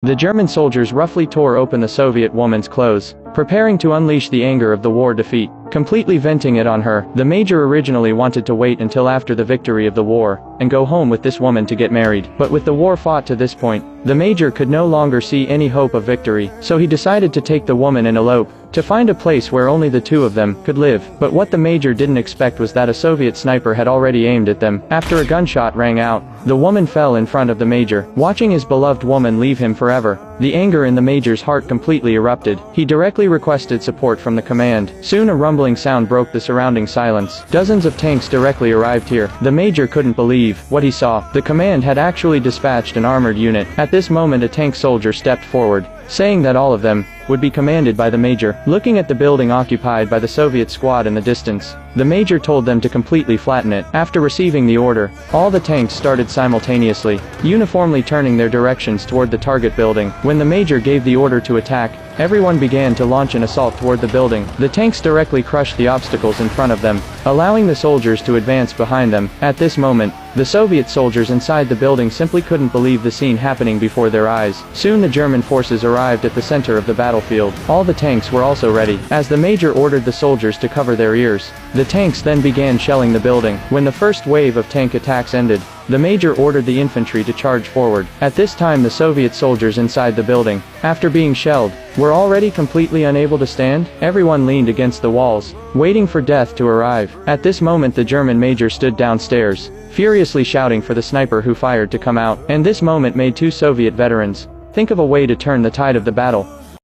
The German soldiers roughly tore open the Soviet woman's clothes, preparing to unleash the anger of the war defeat, completely venting it on her. The major originally wanted to wait until after the victory of the war, and go home with this woman to get married. But with the war fought to this point, the major could no longer see any hope of victory, so he decided to take the woman and elope, to find a place where only the two of them could live. But what the major didn't expect was that a Soviet sniper had already aimed at them. After a gunshot rang out, the woman fell in front of the major. Watching his beloved woman leave him forever, the anger in the major's heart completely erupted. He directly requested support from the command. Soon a rumbling sound broke the surrounding silence. Dozens of tanks directly arrived here. The major couldn't believe what he saw. The command had actually dispatched an armored unit. At this moment a tank soldier stepped forward, saying that all of them would be commanded by the major. Looking at the building occupied by the Soviet squad in the distance, the major told them to completely flatten it. After receiving the order, all the tanks started simultaneously, uniformly turning their directions toward the target building. When the major gave the order to attack, everyone began to launch an assault toward the building. The tanks directly crushed the obstacles in front of them, allowing the soldiers to advance behind them. At this moment, the Soviet soldiers inside the building simply couldn't believe the scene happening before their eyes. Soon the German forces arrived at the center of the battlefield. All the tanks were also ready. As the major ordered the soldiers to cover their ears, the tanks then began shelling the building. When the first wave of tank attacks ended, the major ordered the infantry to charge forward. At this time the Soviet soldiers inside the building, after being shelled, were already completely unable to stand. Everyone leaned against the walls, waiting for death to arrive. At this moment the German major stood downstairs, furiously shouting for the sniper who fired to come out. And this moment made two Soviet veterans think of a way to turn the tide of the battle.